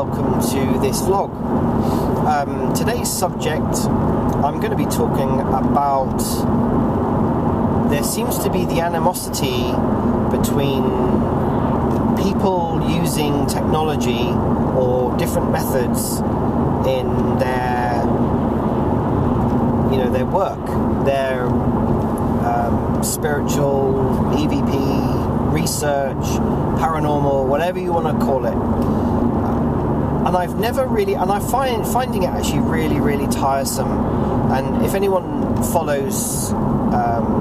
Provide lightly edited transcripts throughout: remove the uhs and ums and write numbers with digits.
welcome to this vlog. Today's subject, I'm going to be talking about, there seems to be the animosity between people using technology or different methods in their, their work, their spiritual, EVP, research, paranormal, whatever you want to call it. And I've never really, and I'm finding it actually really, really tiresome. And if anyone follows, I'm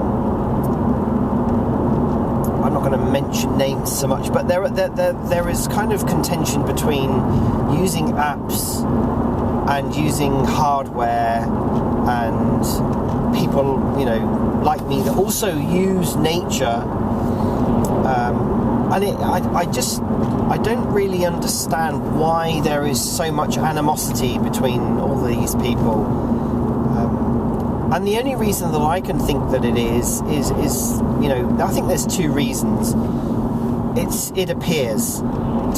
not going to mention names so much, but there is kind of contention between using apps and using hardware, and people, like me that also use nature. And I don't really understand why there is so much animosity between all these people. And the only reason that I can think that it is I think there's two reasons. It appears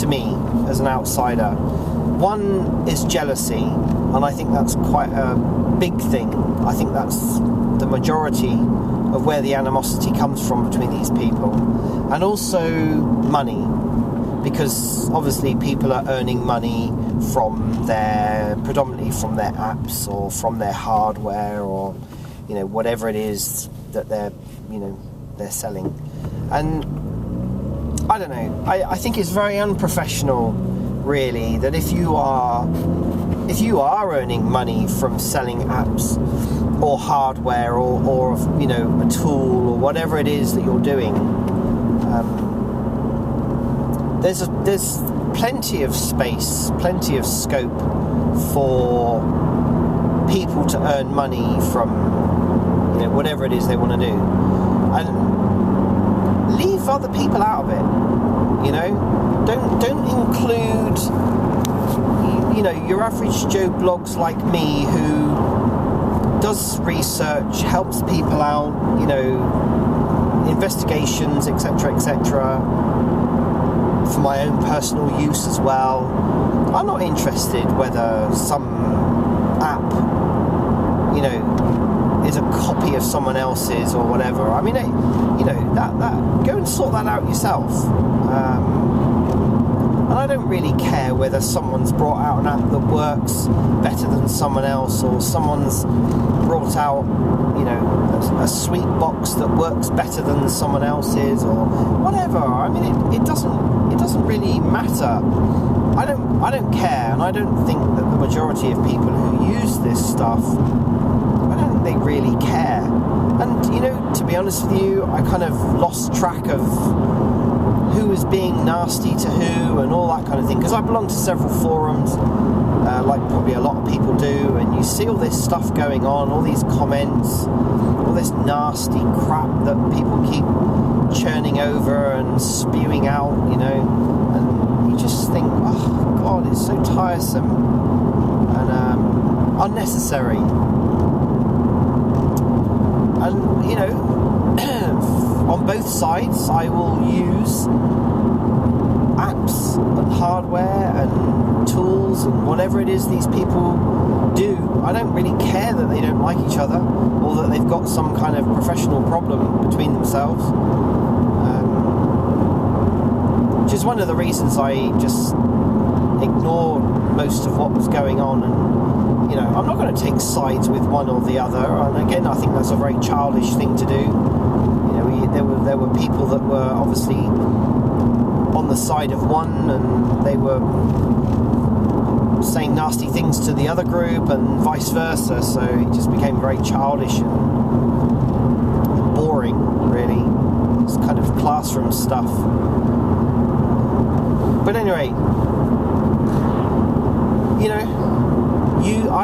to me as an outsider. One is jealousy, and I think that's quite a big thing. I think that's the majority of where the animosity comes from between these people. And also money, because obviously people are earning money predominantly from their apps or from their hardware, or whatever it is that they're selling. And I don't know, I think it's very unprofessional, really, that if you are earning money from selling apps or hardware or a tool or whatever it is that you're doing, there's plenty of space, plenty of scope for people to earn money from whatever it is they want to do, and leave other people out of it. Don't include your average Joe blogs like me who does research, helps people out, investigations, etc., for my own personal use as well. I'm not interested whether some app, is a copy of someone else's or whatever. I mean, that go and sort that out yourself. And I don't really care whether someone's brought out an app that works better than someone else, or someone's brought out, a sweet box that works better than someone else's, or whatever. I mean, it doesn't really matter. I don't care, and I don't think that the majority of people who use this stuff, I don't think they really care. And to be honest with you, I kind of lost track of who was being nasty to who and all that kind of thing, because I belong to several forums, like probably a lot of people do, and you see all this stuff going on, all these comments, all this nasty crap that people keep churning over and spewing out, and you just think, oh God, it's so tiresome and unnecessary. And on both sides, I will use apps and hardware and tools and whatever it is these people do. I don't really care that they don't like each other, or that they've got some kind of professional problem between themselves, which is one of the reasons I just ignored most of what was going on. And I'm not going to take sides with one or the other, and again, I think that's a very childish thing to do. There were people that were obviously on the side of one, and they were saying nasty things to the other group, and vice versa. So it just became very childish and boring, really. It's kind of classroom stuff. But anyway,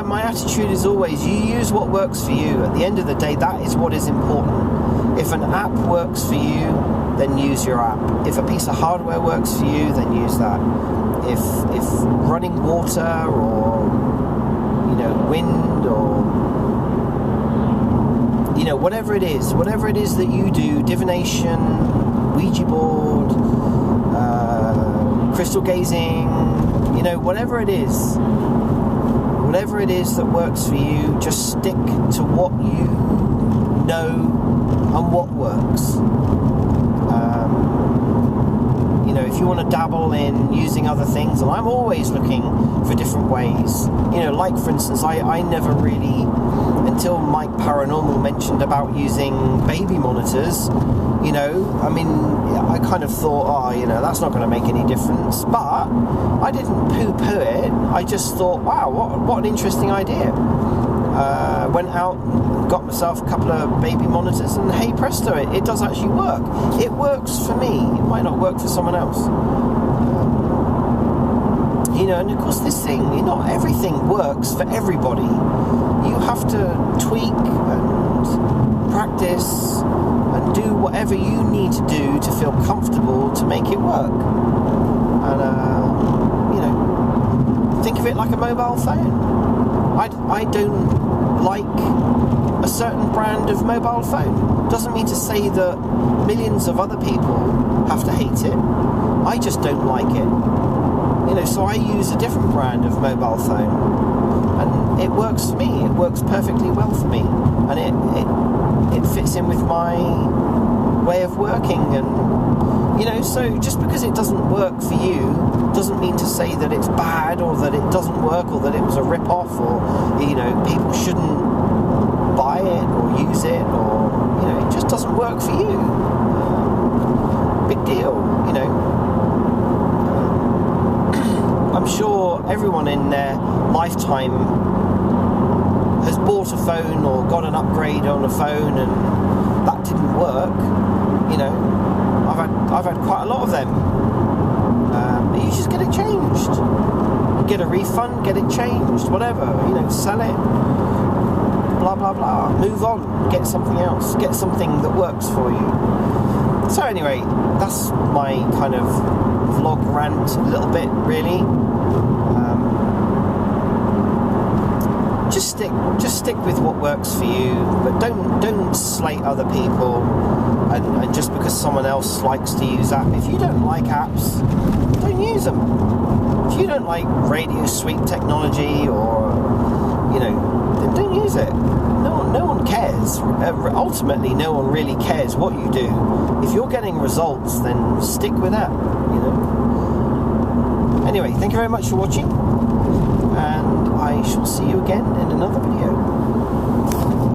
my attitude is always, you use what works for you. At the end of the day, that is what is important. If an app works for you, then use your app. If a piece of hardware works for you, then use that. If running water, or wind, or whatever it is that you do, divination, Ouija board, crystal gazing, You know, whatever it is that works for you, just stick to what you know and what works. You know, if you want to dabble in using other things, and I'm always looking for different ways. You know, like for instance, I never really, until Mike Paranormal mentioned about using baby monitors, you know, I mean, I kind of thought, oh, you know, that's not going to make any difference. But I didn't poo-poo it. I just thought, wow, what an interesting idea. Went out, got myself a couple of baby monitors, and hey presto, it does actually work. It works for me. It might not work for someone else. You know, and of course this thing, not everything works for everybody. You have to tweak and practice and do whatever you need to do to feel comfortable to make it work. And, you know, think of it like a mobile phone. I don't like a certain brand of mobile phone. Doesn't mean to say that millions of other people have to hate it. I just don't like it. You know, so I use a different brand of mobile phone, and it works for me. It works perfectly well for me, and it fits in with my way of working. And you know, so just because it doesn't work for you doesn't mean to say that it's bad, or that it doesn't work, or that it was a rip-off, or you know, people shouldn't buy it or use it, or you know, it just doesn't work for you. Big deal, you know. I'm sure everyone in their lifetime has bought a phone or got an upgrade on a phone and that didn't work. You know, I've had quite a lot of them. You just get it changed. Get a refund, get it changed, whatever. You know, sell it. Blah blah blah. Move on. Get something else. Get something that works for you. So anyway, that's my kind of vlog rant a little bit, really. Just stick with what works for you, but don't slate other people, and just because someone else likes to use app. If you don't like apps, don't use them. If you don't like radio sweep technology, or you know, then don't use it. No one cares. Ultimately, no one really cares what you do. If you're getting results, then stick with that. You know. Anyway, thank you very much for watching, and I shall see you again in another video.